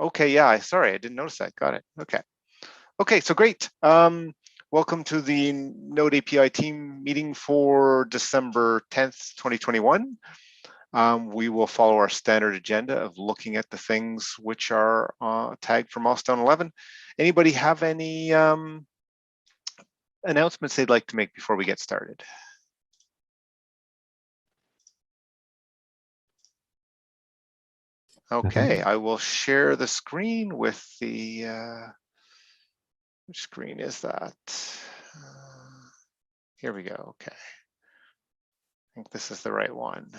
Okay, yeah, sorry, I didn't notice that. Got it. Okay. Okay, so great. Welcome to the Node API team meeting for December 10th, 2021. We will follow our standard agenda of looking at the things which are tagged for milestone 11. Anybody have any announcements they'd like to make before we get started? Okay, I will share the screen with the, which screen is that? Here we go, okay. I think this is the right one.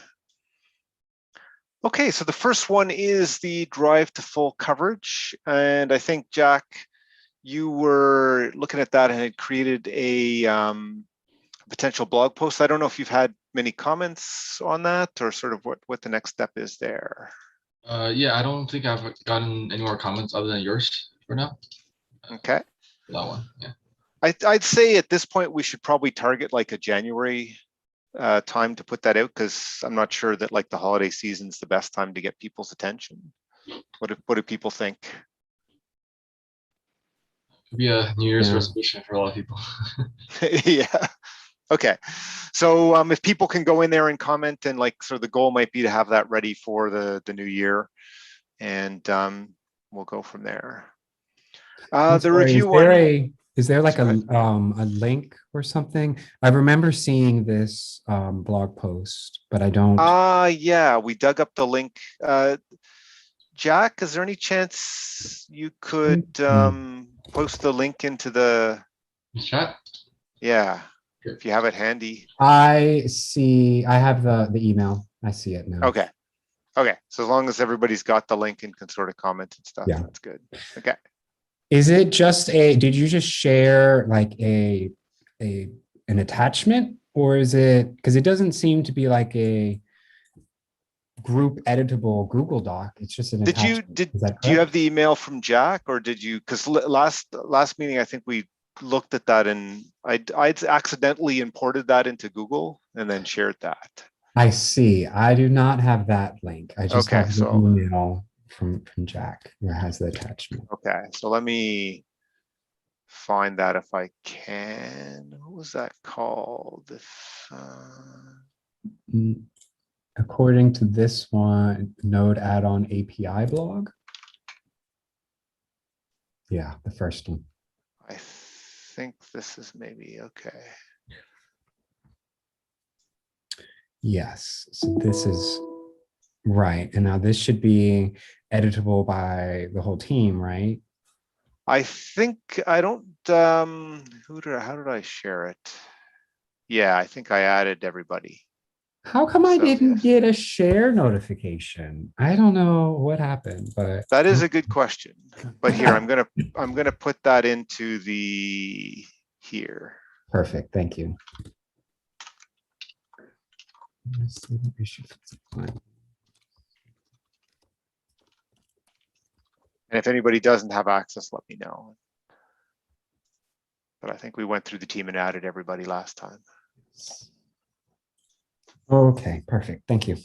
Okay, so the first one is the drive to full coverage. And I think, Jack, you were looking at that and had created a potential blog post. I don't know if you've had many comments on that or sort of what the next step is there. Yeah, I don't think I've gotten any more comments other than yours for now. Okay. That one, yeah. I'd say at this point we should probably target like a January time to put that out, because I'm not sure that like the holiday season's the best time to get people's attention. What do people think? Could be a New Year's resolution for a lot of people. Yeah. Okay. So if people can go in there and comment, and like, so the goal might be to have that ready for the new year, and we'll go from there. The review one. Is there like a link or something? I remember seeing this blog post, but I don't. Yeah, we dug up the link. Jack, is there any chance you could post the link into the chat? Yeah, if you have it handy. I see. I have the email. I see it now. Okay. Okay. So as long as everybody's got the link and can sort of comment and stuff, yeah, that's good. Okay. Is it just did you just share like an attachment, or is it, because it doesn't seem to be like a group editable Google Doc? It's just an attachment. Do you have the email from Jack, or did you, because last meeting I think we looked at that and I'd accidentally imported that into Google and then shared that. I see. I do not have that link. I just have the email from Jack where it has the attachment. Okay, so let me find that if I can. What was that called? According to this one, Node add-on API blog. Yeah, the first one. I think this is maybe okay. Yes, so this is right. And now this should be editable by the whole team, right? I think I don't, how did I share it? Yeah, I think I added everybody. How come I didn't get a share notification? I don't know what happened, but that is a good question. But here, I'm gonna put that into the here. Perfect, thank you. And if anybody doesn't have access, let me know. But I think we went through the team and added everybody last time. Okay, perfect. Thank you.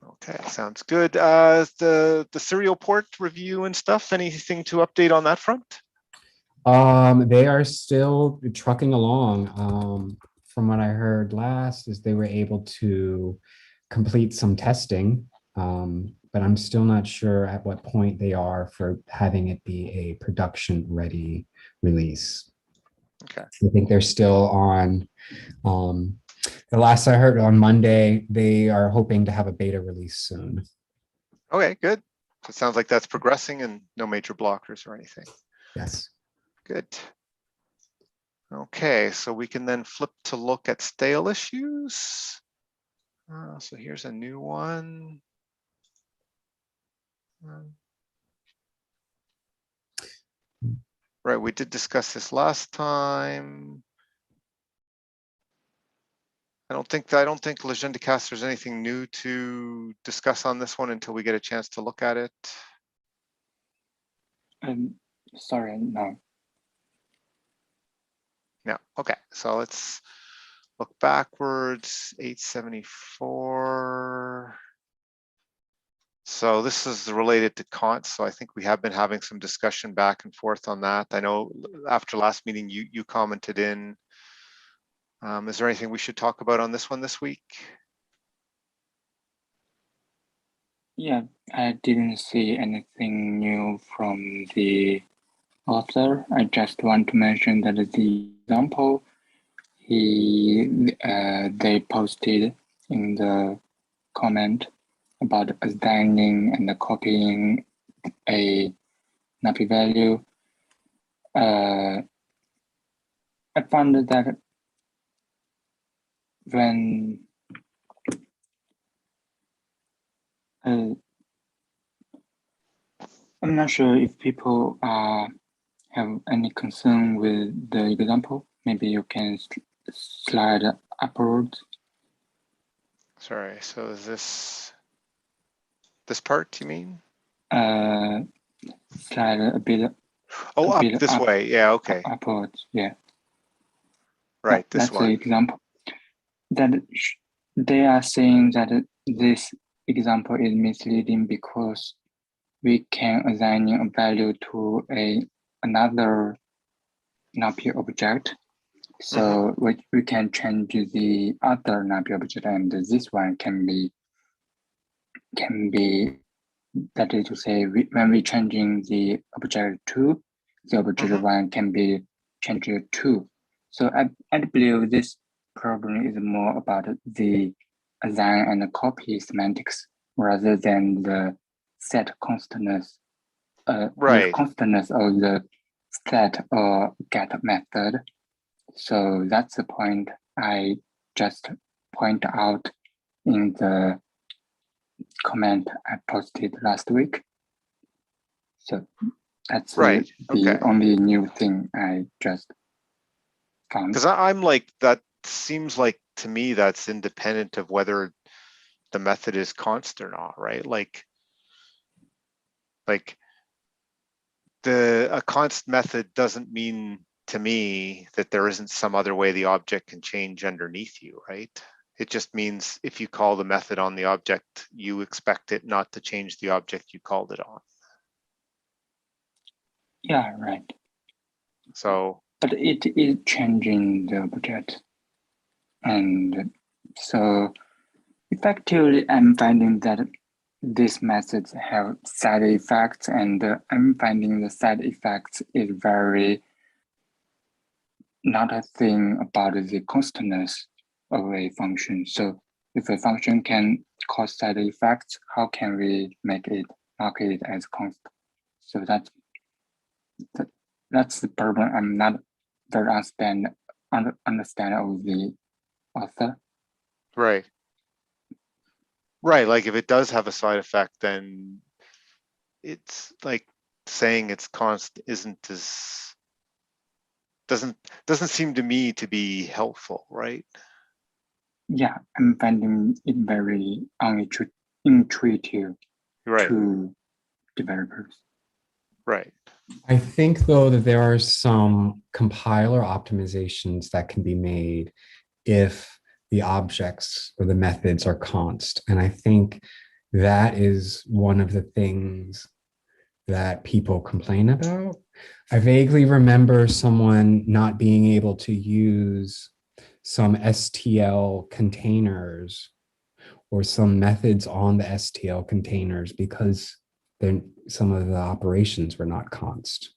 Okay, sounds good. The serial port review and stuff, anything to update on that front? They are still trucking along. From what I heard last is they were able to complete some testing, but I'm still not sure at what point they are for having it be a production ready release. Okay. I think they're still on, the last I heard on Monday, they are hoping to have a beta release soon. Okay, good. So it sounds like that's progressing and no major blockers or anything. Yes. Good. Okay, so we can then flip to look at stale issues. So here's a new one. Right, we did discuss this last time. I don't think Legendicast there's anything new to discuss on this one until we get a chance to look at it. Sorry, no. No, okay, so let's look backwards. 874. So this is related to Const. So I think we have been having some discussion back and forth on that. I know after last meeting, you commented in. Is there anything we should talk about on this one this week? Yeah, I didn't see anything new from the author. I just want to mention that the example they posted in the comment about assigning and copying a NAPI value. I found that when I'm not sure if people have any concern with the example. Maybe you can slide upwards. Sorry, so is this part you mean? Slide a bit. Oh, a up bit this up, way. Yeah, okay. Upwards, yeah. Right, this That's the one. example. That they are saying that this example is misleading because we can assign a value to another NAPI object. So we can change the other NAPI object, and this one can be that is to say, when we changing the object 2, the object 1 can be changed to 2. So I believe this problem is more about the assign and copy semantics rather than the set constantness, Right. the constantness of the set or get method. So that's the point I just point out in the comment I posted last week. So that's Right. the Okay. only new thing I just found. Because I'm like, that seems like to me that's independent of whether the method is const or not, right? Like a const method doesn't mean to me that there isn't some other way the object can change underneath you, right? It just means if you call the method on the object, you expect it not to change the object you called it on. Yeah, right. So, but it is changing the object. And so effectively, I'm finding that these methods have side effects, and I'm finding the side effects is very not a thing about the constantness of a function. So if a function can cause side effects, how can we mark it as constant? So that's the problem. I'm not very understand of the author. right. Right, like if it does have a side effect, then it's like saying it's const isn't as, doesn't seem to me to be helpful, right? Yeah, I'm finding it very intuitive Right, to developers. right. I think, though, that there are some compiler optimizations that can be made if the objects or the methods are const. And I think that is one of the things that people complain about. I vaguely remember someone not being able to use some STL containers or some methods on the STL containers because some of the operations were not const.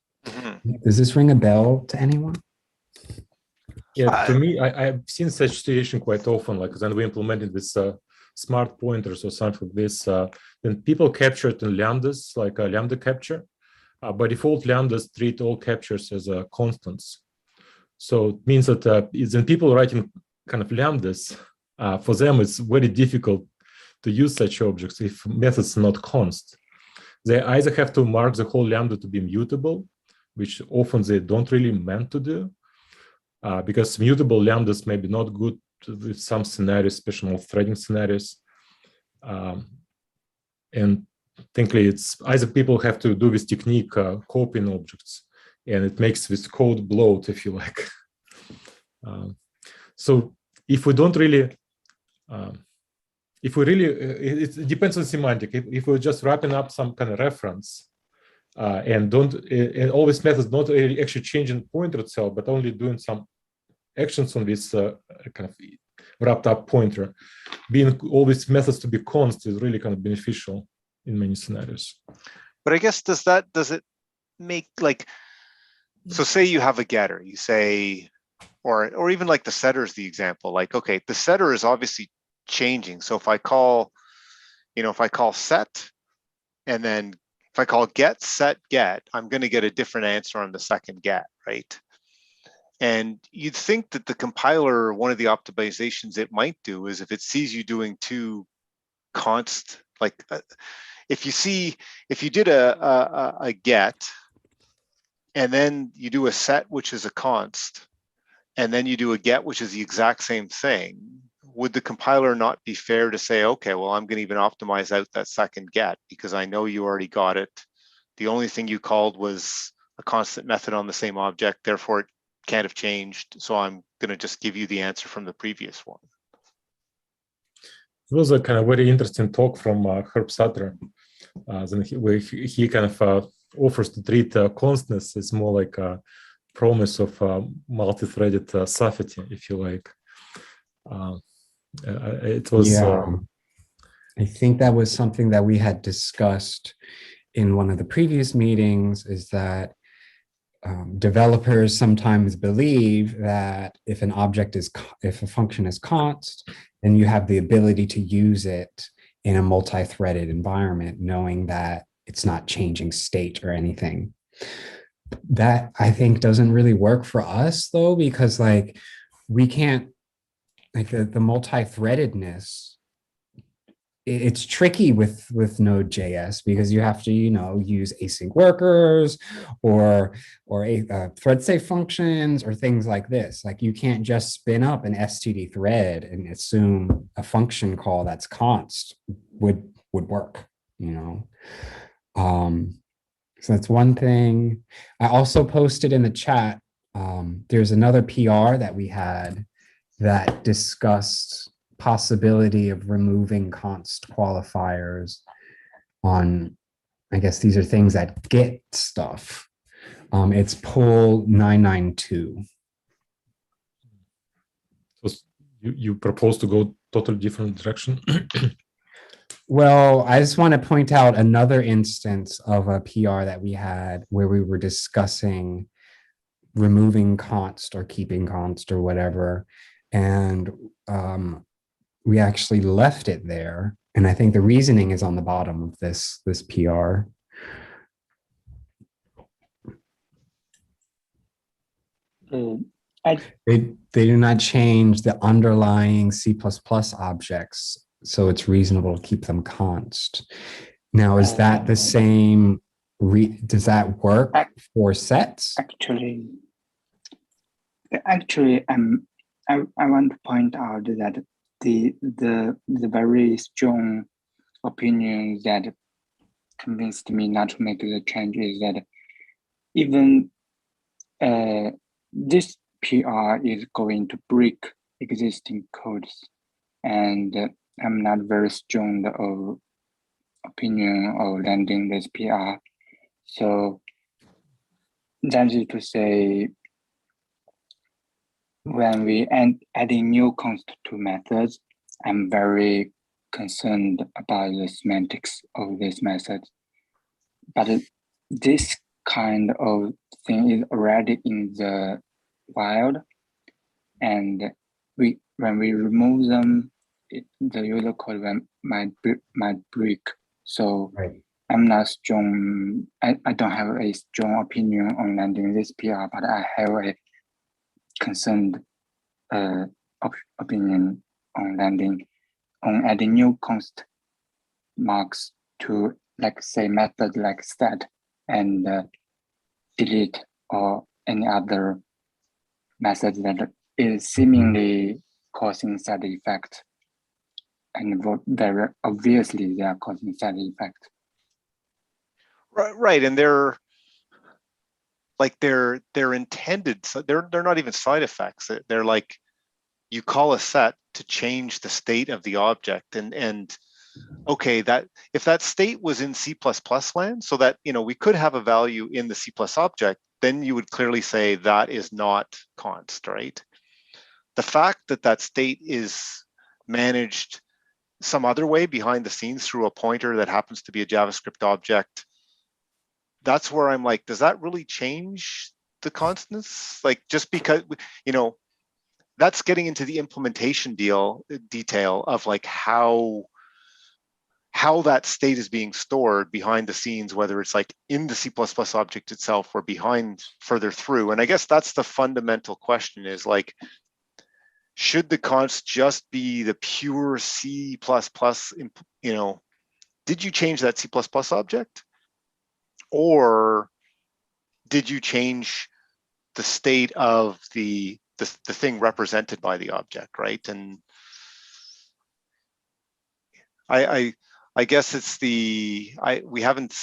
Does this ring a bell to anyone? Yeah, to me, I've seen such situation quite often. Like when we implemented this smart pointers or something like this, then people captured in lambdas, like a lambda capture. By default, lambdas treat all captures as constants. So it means that when people writing kind of lambdas, for them, it's very difficult to use such objects if methods are not const. They either have to mark the whole lambda to be mutable, which often they don't really meant to do, because mutable lambdas may be not good with some scenarios, especially threading scenarios. And technically, it's either people have to do this technique copying objects, and it makes this code bloat, if you like. So if we don't really if we really, it depends on semantic. If we're just wrapping up some kind of reference and all these methods not really actually changing the pointer itself, but only doing some actions on this kind of wrapped up pointer, being all these methods to be const is really kind of beneficial in many scenarios. But I guess does it make like, so say you have a getter, you say, or even like the setter is the example, like, okay, the setter is obviously changing. So if I call set, and then if I call get, set, get, I'm going to get a different answer on the second get, right? And you'd think that the compiler, one of the optimizations it might do is if it sees you doing two const, like if you did a get, and then you do a set, which is a const, and then you do a get, which is the exact same thing, would the compiler not be fair to say, okay, well, I'm going to even optimize out that second get because I know you already got it. The only thing you called was a constant method on the same object, therefore it can't have changed. So I'm going to just give you the answer from the previous one. It was a kind of very interesting talk from Herb Sutter. Where he kind of offers to treat constness as more like a promise of multi-threaded safety, if you like. It was. I think that was something that we had discussed in one of the previous meetings, is that developers sometimes believe that if a function is const, then you have the ability to use it in a multi-threaded environment, knowing that it's not changing state or anything. That I think doesn't really work for us though, because like we can't, like the multi-threadedness, it's tricky with node.js because you have to, use async workers or thread safe functions or things like this. Like you can't just spin up an std thread and assume a function call that's const would work, So that's one thing. I also posted in the chat, there's another PR that we had that discussed possibility of removing const qualifiers on, I guess these are things that get stuff. It's pull 992. So you propose to go totally different direction? Well, I just want to point out another instance of a PR that we had where we were discussing removing const or keeping const or whatever. And we actually left it there. And I think the reasoning is on the bottom of this PR. They do not change the underlying C++ objects, so it's reasonable to keep them const. Now, is that the same? Does that work for sets? Actually, I want to point out that the very strong opinion that convinced me not to make the change is that even this PR is going to break existing codes, and I'm not very strong of opinion of landing this PR. So that is to say, when we adding new const to methods, I'm very concerned about the semantics of this method. But this kind of thing is already in the wild, and when we remove them, the user code might break. So right. I'm not strong. I don't have a strong opinion on landing this PR, but I have a concerned opinion on adding new const marks to, like, say, method like stat and delete or any other method that is seemingly causing side effect, and very obviously they are causing side effect. Right, and they're intended, so they're not even side effects. They're like, you call a set to change the state of the object. And okay, that if that state was in C++ land, so that, you know, we could have a value in the C+ object, then you would clearly say that is not const, right? The fact that that state is managed some other way behind the scenes through a pointer that happens to be a JavaScript object, that's where I'm like, does that really change the constants? Like, just because, you know, that's getting into the implementation detail of like how that state is being stored behind the scenes, whether it's like in the C++ object itself or behind further through. And I guess that's the fundamental question, is like, should the const just be the pure C++, you know, did you change that C++ object? Or did you change the state of the thing represented by the object, right? And I guess it's we haven't,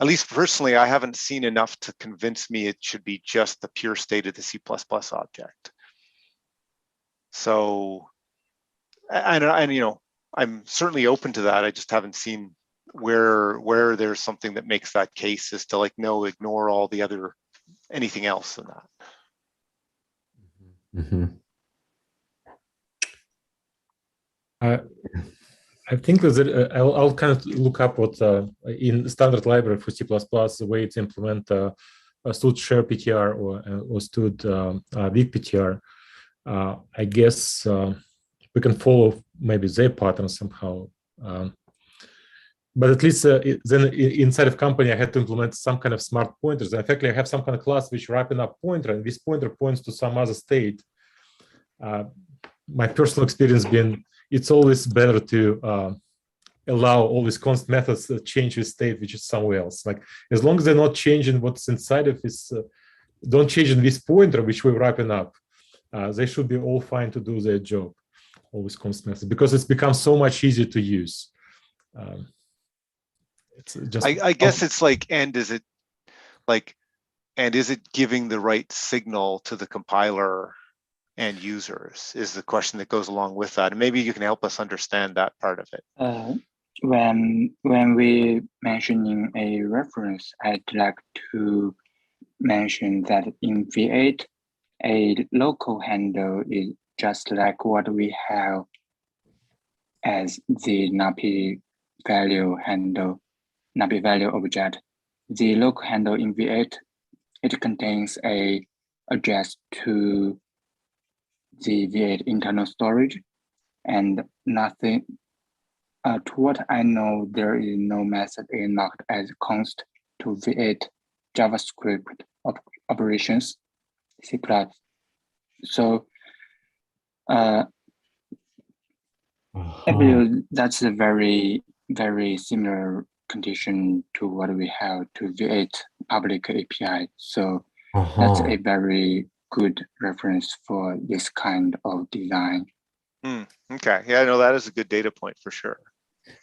at least personally, I haven't seen enough to convince me it should be just the pure state of the C++ object. So, and you know, I'm certainly open to that. I just haven't seen where there's something that makes that case, is to like, no, ignore all the other, anything else than that. Mm-hmm. I think that I'll kind of look up what in standard library for C++, the way to implement a std share PTR or std weak PTR. I guess we can follow maybe their pattern somehow. But at least then inside of company, I had to implement some kind of smart pointers. And effectively, I have some kind of class which wrapping up pointer, and this pointer points to some other state. My personal experience being, it's always better to allow all these const methods to change the state, which is somewhere else. Like, as long as they're not changing what's inside of this, don't change in this pointer, which we're wrapping up, they should be all fine to do their job, all these const methods, because it's become so much easier to use. It's just, I guess it's like, and is it giving the right signal to the compiler and users, is the question that goes along with that. And maybe you can help us understand that part of it. When we mentioning a reference, I'd like to mention that in V8, a local handle is just like what we have as the NAPI value handle, NAPI value object. The local handle in V8, it contains a address to the V8 internal storage, and nothing. To what I know, there is no method marked as const to V8 JavaScript operations, C++. So I believe that's a very, very similar condition to what we have to V8 public API. So that's a very good reference for this kind of design. Okay, yeah, no, that is a good data point for sure.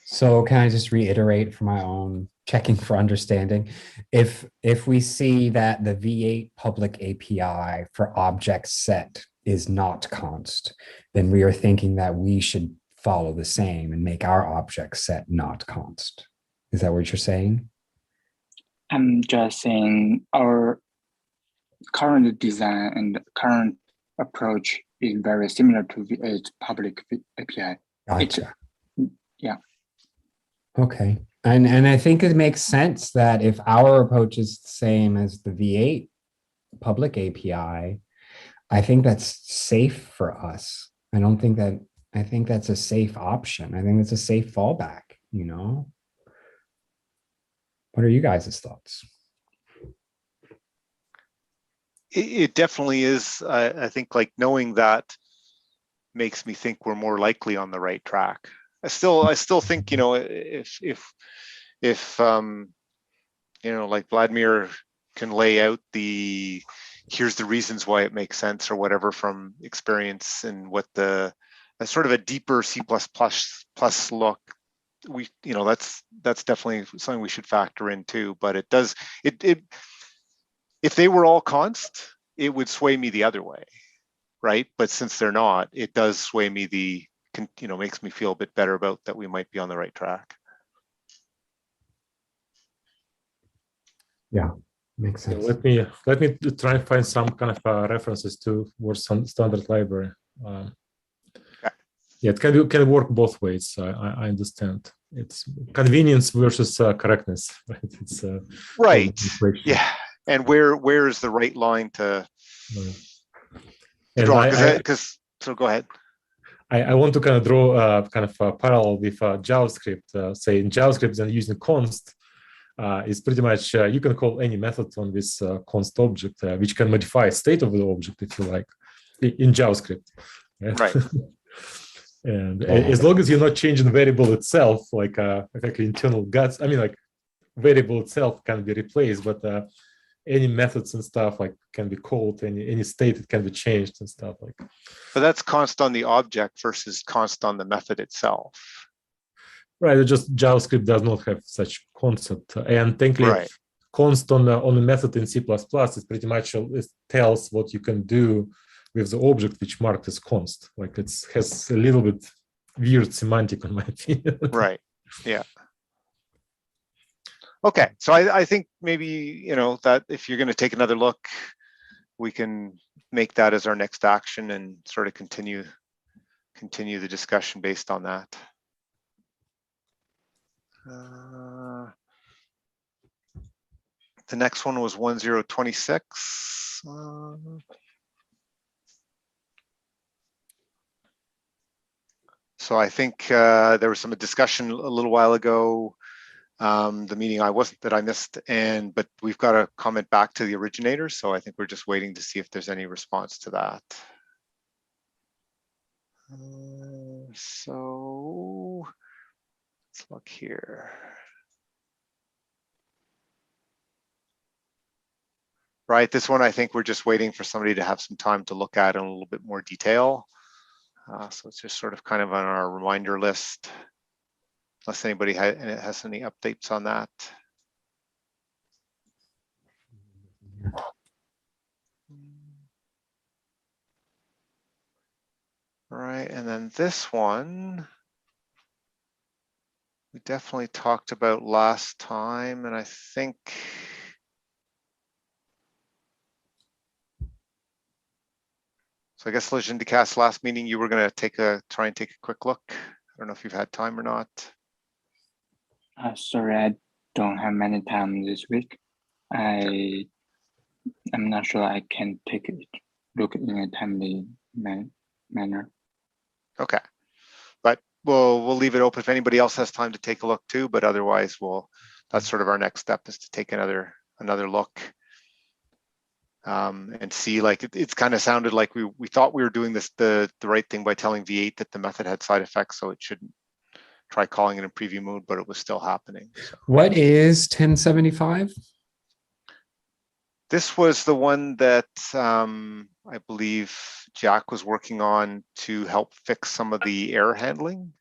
So can I just reiterate for my own checking for understanding? If we see that the V8 public API for object set is not const, then we are thinking that we should follow the same and make our object set not const. Is that what you're saying? I'm just saying our current design and current approach is very similar to V8 public API. Gotcha. Yeah. Okay. And I think it makes sense that if our approach is the same as the V8 public API, I think that's safe for us. I think that's a safe option. I think it's a safe fallback, you know? What are you guys' thoughts? It definitely is. I think like knowing that makes me think we're more likely on the right track. I still think, you know, if you know, like Vladimir can lay out here's the reasons why it makes sense or whatever from experience, and what the sort of a deeper C++ look, you know, that's definitely something we should factor in too. But it does, if they were all const, it would sway me the other way. right? But since they're not, it does sway me makes me feel a bit better about that we might be on the right track. Yeah, makes sense. Let me try and find some kind of references to some standard library. Yeah, it can work both ways. I understand. It's convenience versus correctness, right? It's right. Yeah, and where is the right line to draw? So go ahead. I want to kind of draw kind of a parallel with JavaScript. Say in JavaScript, then using const is pretty much you can call any method on this const object, which can modify state of the object if you like in JavaScript. Right. And as long as you're not changing the variable itself, like internal guts, I mean, like variable itself can be replaced, but any methods and stuff like can be called, any state it can be changed and stuff like. But that's const on the object versus const on the method itself. Right. It just JavaScript does not have such concept, and thankfully, right. Const on the method in C++ is pretty much it tells what you can do with the object which marked as const. Like it has a little bit weird semantic in my opinion. Right. Yeah. Okay. So I think maybe, that if you're going to take another look, we can make that as our next action and sort of continue the discussion based on that. The next one was 1026. So I think there was some discussion a little while ago, the meeting I missed, but we've got a comment back to the originator. So I think we're just waiting to see if there's any response to that. So let's look here. Right, this one I think we're just waiting for somebody to have some time to look at in a little bit more detail. So it's just sort of kind of on our reminder list, unless anybody has any updates on that. All right, and then this one, we definitely talked about last time, and I think, so I guess Legendicast last meeting, you were going to try and take a quick look. I don't know if you've had time or not. Sorry, I don't have many time this week. I'm not sure I can take a look in a timely manner. Okay, but we'll leave it open if anybody else has time to take a look too. But otherwise, that's sort of our next step, is to take another look. And see, like it's kind of sounded like we thought we were doing this the right thing by telling V8 that the method had side effects, so it shouldn't try calling it in preview mode, but it was still happening. So. What is 1075? This was the one that I believe Jack was working on to help fix some of the error handling.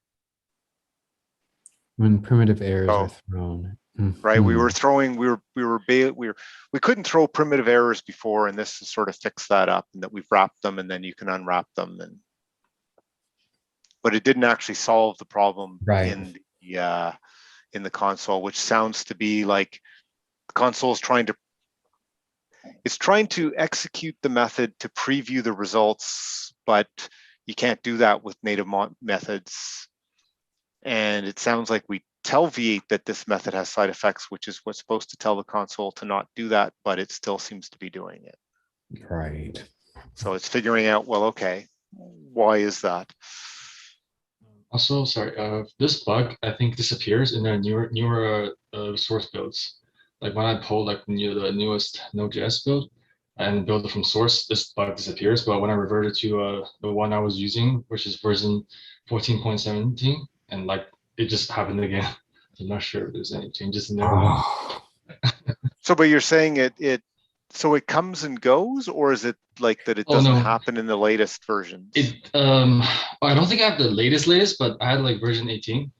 When primitive errors are thrown. Right, we couldn't throw primitive errors before, and this has sort of fixed that up, and that we've wrapped them, and then you can unwrap them, but it didn't actually solve the problem in the console, which sounds to be like the console is trying to execute the method to preview the results, but you can't do that with native methods, and it sounds like we tell V8 that this method has side effects, which is what's supposed to tell the console to not do that, but it still seems to be doing it. Right. So it's figuring out, well, okay, why is that? Also, sorry, this bug I think disappears in the newer source builds. Like when I pull like the newest node.js build and build it from source, this bug disappears. But when I reverted to the one I was using, which is version 14.17, and like it just happened again. I'm not sure if there's any changes in there. So, but you're saying it comes and goes, or is it like that it doesn't happen in the latest versions? I don't think I have the latest, but I had like version 18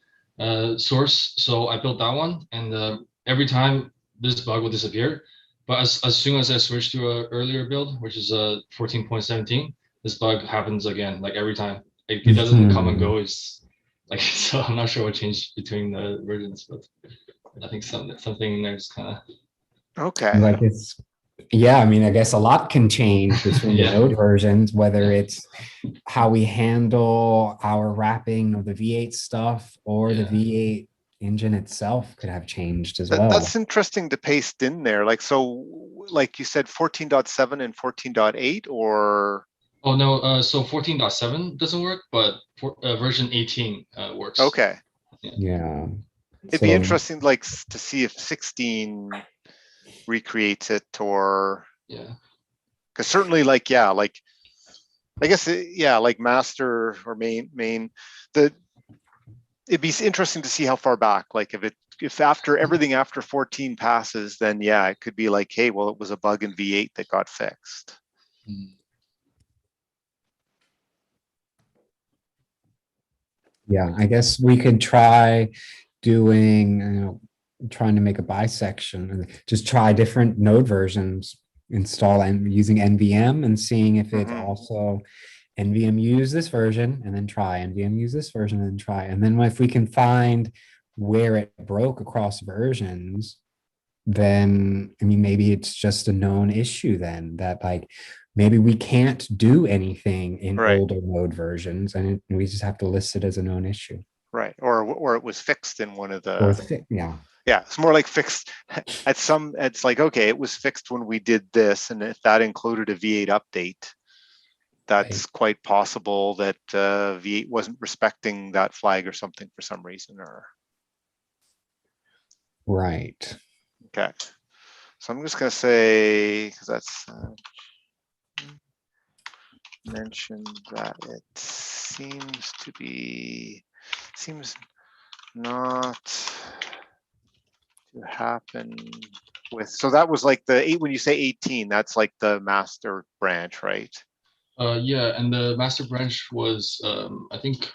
source. So I built that one, and every time this bug will disappear. But as soon as I switch to an earlier build, which is 14.17, this bug happens again, like every time. It doesn't come and Mhm. go. It's like, so I'm not sure what changed between the versions, but I think something in there is kind of, Okay. Like it's, yeah, I mean, I guess a lot can change between the Yeah. node versions, whether Yeah. it's how we handle our wrapping of the V8 stuff or the Yeah. V8 engine itself could have changed as well. That's interesting to paste in there. Like, so like you said, 14.7 and 14.8 or? Oh no, so 14.7 doesn't work, but version 18 works. Okay. Yeah. It'd be So interesting, like, to see if 16 recreates it, or Yeah. because certainly, like, yeah, like, I guess, yeah, like master or main, it'd be interesting to see how far back, like if after everything after 14 passes, then yeah, it could be like, hey, well, it was a bug in V8 that got fixed. yeah, I guess we could try doing, trying to make a bisection and just try different node versions, install and using NVM and seeing if it Mhm. also NVM use this version and then try NVM use this version and then try. And then if we can find where it broke across versions, then I mean maybe it's just a known issue then that like maybe we can't do anything in Right. older node versions and we just have to list it as a known issue. Right, or it was fixed in one of Or the, yeah. yeah, it's more like fixed at some, it's like, okay, it was fixed when we did this, and if that included a V8 update, that's quite possible that V8 wasn't respecting that flag or something for some reason, or. Right. Okay, so I'm just gonna say, because that's mentioned that it seems not to happen with, so that was like the 8, when you say 18, that's like the master branch, right? Yeah, and the master branch was I think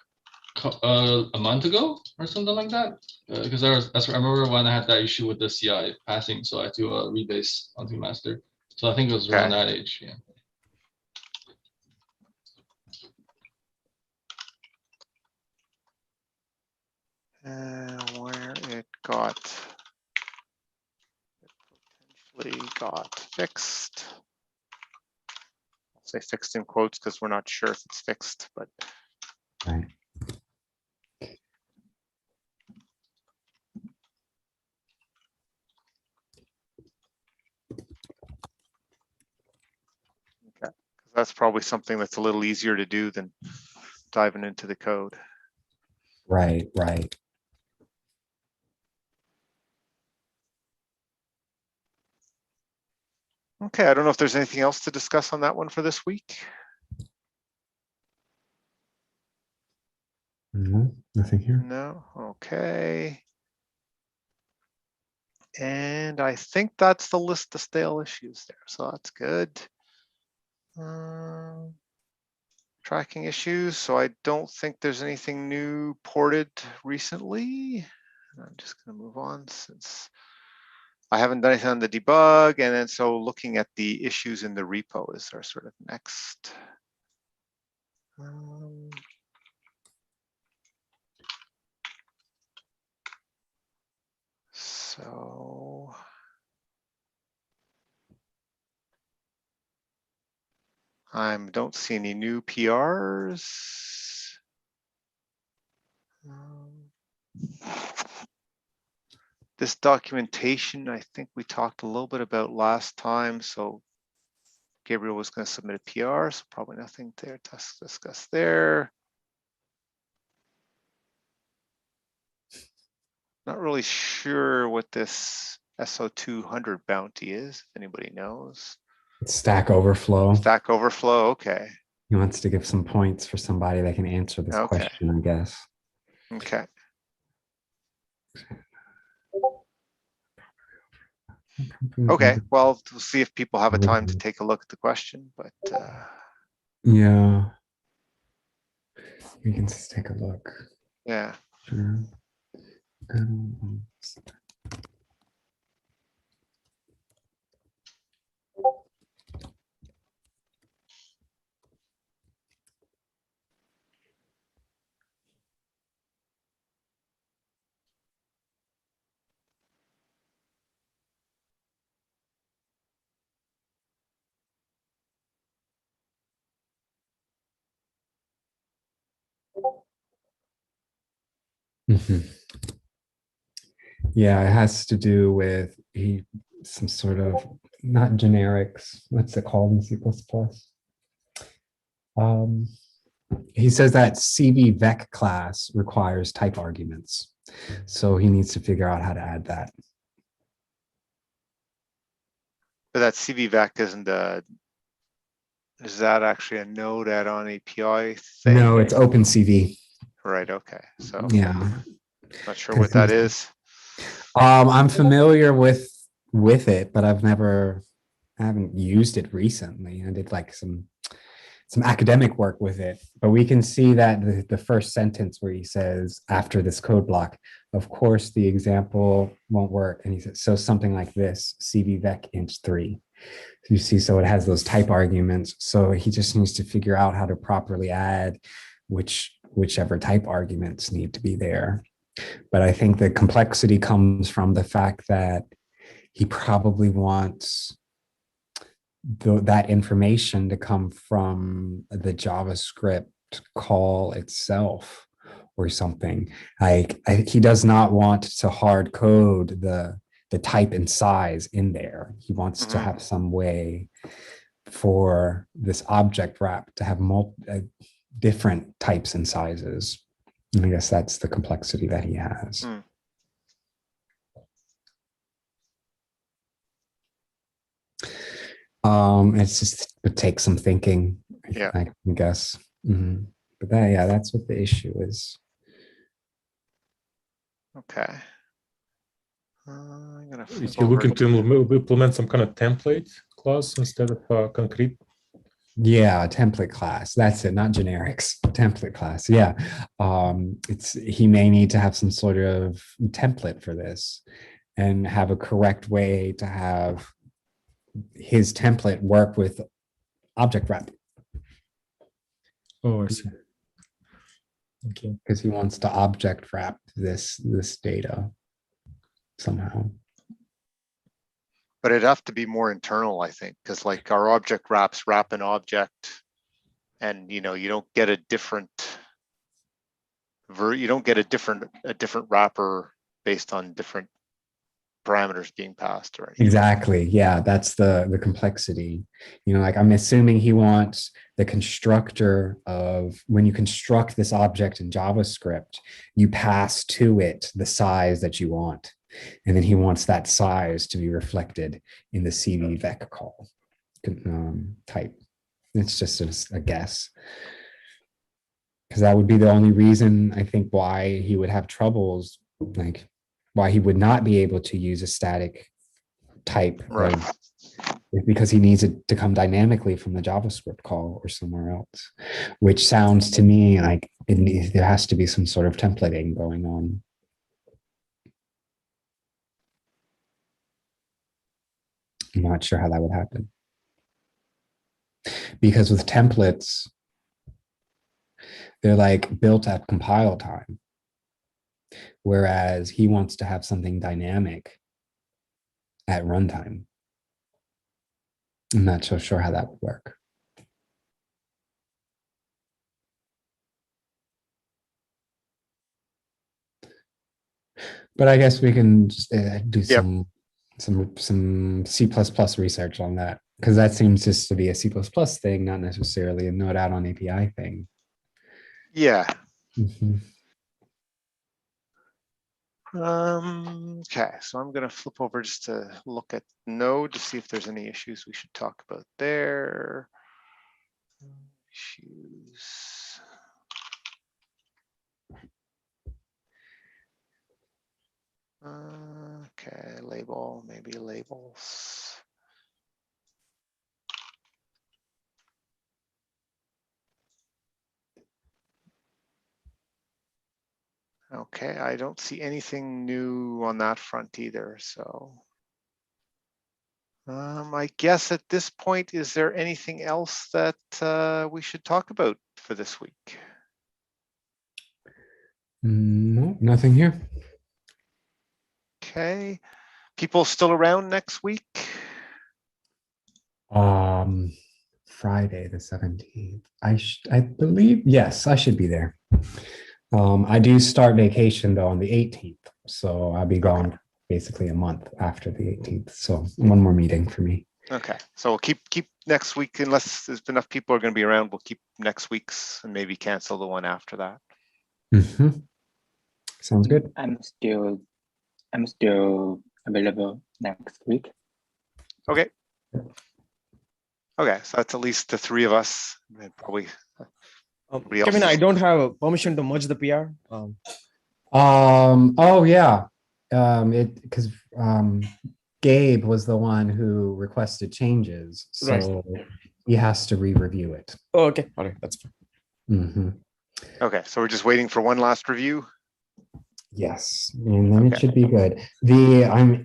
a month ago or something like that. Because I remember when I had that issue with the CI passing, so I had to rebase onto master. So I think it was around Okay. that age. Yeah. Where it potentially got fixed. I'll say fixed in quotes because we're not sure if it's fixed, but. Right. Okay, that's probably something that's a little easier to do than diving into the code. Right, right. Okay, I don't know if there's anything else to discuss on that one for this week. No, nothing here. No, okay. And I think that's the list of stale issues there, so that's good. Tracking issues, so I don't think there's anything new ported recently. I'm just gonna move on since I haven't done anything on the debug, and then so looking at the issues in the repo is our sort of next. So I don't see any new PRs. This documentation, I think we talked a little bit about last time. So Gabriel was going to submit a PR, so probably nothing there to discuss there. Not really sure what this SO200 bounty is, if anybody knows. Stack Overflow. Stack Overflow, okay. He wants to give some points for somebody that can answer this Okay. question, I guess. Okay. Okay, well, we'll see if people have a time to take a look at the question, but yeah, we can just take a look. yeah. Sure. Mhm. Yeah, it has to do with some sort of not generics. What's it called in C++? Um, he says that CVVec class requires type arguments. So he needs to figure out how to add that. But that CVVec isn't is that actually a node add-on API thing? No, it's OpenCV. Right, okay. So Yeah. not sure what that is. I'm familiar with it, but I haven't used it recently. I did like some academic work with it, but we can see that the first sentence where he says after this code block, of course the example won't work, and he says so something like this cvvec int3. You see, so it has those type arguments, so he just needs to figure out how to properly add whichever type arguments need to be there. But I think the complexity comes from the fact that he probably wants that information to come from the JavaScript call itself or something. Like he does not want to hard code the type and size in there. He wants to have some way for this object wrap to have different types and sizes. And I guess that's the complexity that he has. It's just it takes some thinking. Yeah, I guess. Mm-hmm. But that's what the issue is. okay. I'm gonna Is he looking to implement some kind of template class instead of concrete? Yeah, template class. That's it, not generics. Template class. Yeah. He may need to have some sort of template for this and have a correct way to have his template work with object wrap. Oh, I see. Okay. Because he wants to object wrap this data somehow. But it'd have to be more internal, I think, because like our object wraps wrap an object, and you don't get a different wrapper based on different parameters being passed or anything. Exactly. Yeah, that's the complexity. Like I'm assuming he wants the constructor of when you construct this object in JavaScript, you pass to it the size that you want. And then he wants that size to be reflected in the cvvec call type. It's just a guess. Because that would be the only reason I think why he would have troubles, like why he would not be able to use a static type, right? Because he needs it to come dynamically from the JavaScript call or somewhere else, which sounds to me like there has to be some sort of templating going on. I'm not sure how that would happen. Because with templates, they're like built at compile time. Whereas he wants to have something dynamic at runtime. I'm not so sure how that would work. But I guess we can just do some C++ research on that, because that seems just to be a C++ thing, not necessarily a node add-on API thing. Yeah. Mm-hmm. Okay, so I'm going to flip over just to look at Node to see if there's any issues we should talk about there. Issues. Okay, label, maybe labels. Okay, I don't see anything new on that front either, so. I guess at this point, is there anything else that we should talk about for this week? No, nothing here. Okay, people still around next week? Friday the 17th. I believe, yes, I should be there. I do start vacation though on the 18th, so I'll be gone basically a month after the 18th. So one more meeting for me. Okay, so we'll keep next week, unless there's enough people are going to be around. We'll keep next week's and maybe cancel the one after that. Sounds good. I'm still available next week. Okay. Okay, so that's at least the three of us, and probably. Kevin, I don't have permission to merge the PR. Oh yeah. Because Gabe was the one who requested changes, so he has to re-review it. Oh, okay, all right, that's fine. Okay, so we're just waiting for one last review. Yes, and then it should be good.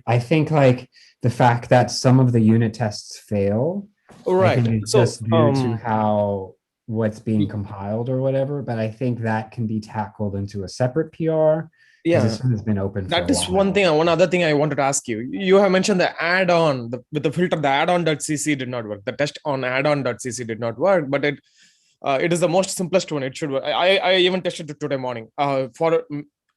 I think like the fact that some of the unit tests fail, I think it's just due to how what's being compiled or whatever, but I think that can be tackled into a separate PR. Yeah, this one has been open for that a is while. one other thing I wanted to ask you. You have mentioned the add-on with the filter, the add-on.cc did not work. The test on add-on.cc did not work, but it is the most simplest one. It should work. I even tested it today morning. For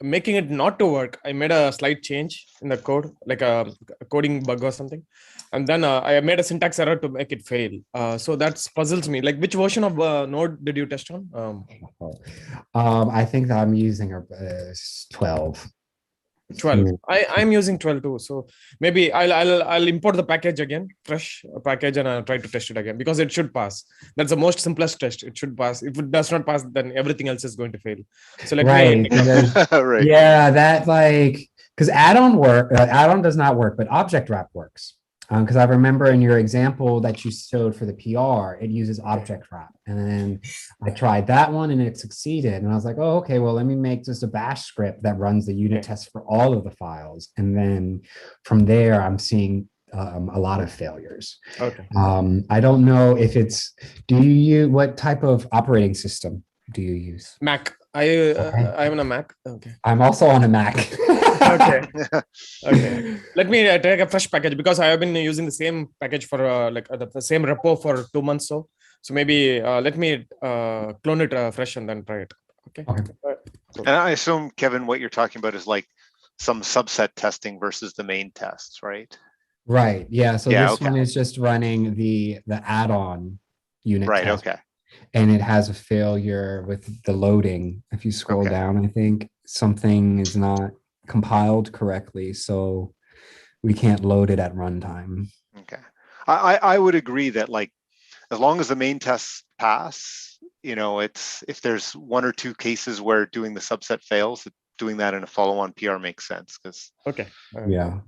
making it not to work, I made a slight change in the code, like a coding bug or something, and then I made a syntax error to make it fail. So that puzzles me. Like, which version of Node did you test on? I think that I'm using 12. 12. I'm using 12 too. So maybe I'll import the package again, fresh package, and I'll try to test it again, because it should pass. That's the most simplest test. It should pass. If it does not pass, then everything else is going to fail. So let me right. Yeah, that like, because add-on does not work, but object wrap works. Because I remember in your example that you showed for the PR, it uses object wrap. And then I tried that one and it succeeded. And I was like, oh, okay, well, let me make just a bash script that runs the unit test for all of the files. And then from there, I'm seeing a lot of failures. Okay. I don't know if it's, what type of operating system do you use? Mac. I'm on a Mac. Okay. I'm also on a Mac. Okay. Okay. Let me take a fresh package, because I have been using the same package for the same repo for 2 months. So maybe let me clone it fresh and then try it. Okay. Okay. And I assume, Kevin, what you're talking about is like some subset testing versus the main tests, right? Right. Yeah. So this one is just running the add-on unit test. Okay. And it has a failure with the loading. If you scroll down, I think something is not compiled correctly, so we can't load it at runtime. Okay. I would agree that, like, as long as the main tests pass, it's, if there's one or two cases where doing the subset fails, doing that in a follow-on PR makes sense, because yeah,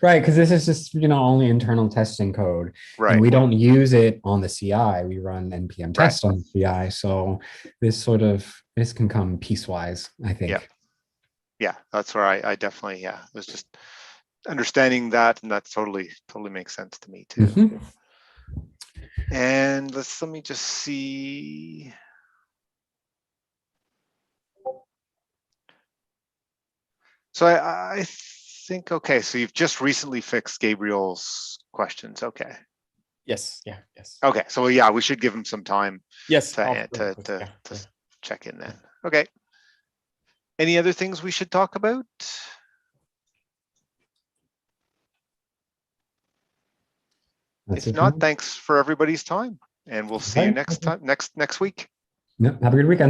right, because this is just only internal testing code, right, and we don't use it on the CI. We run npm test on the CI, so this can come piecewise, I think. Yeah, that's where I definitely, it was just understanding that, and that totally makes sense to me too. And let me just see. So I think, okay, so you've just recently fixed Gabriel's questions. Okay. Yes. Yeah. Yes. Okay. So yeah, we should give him some time. Yes. To check in then. Okay. Any other things we should talk about? If not, thanks for everybody's time, and we'll see you next week. Have a good weekend.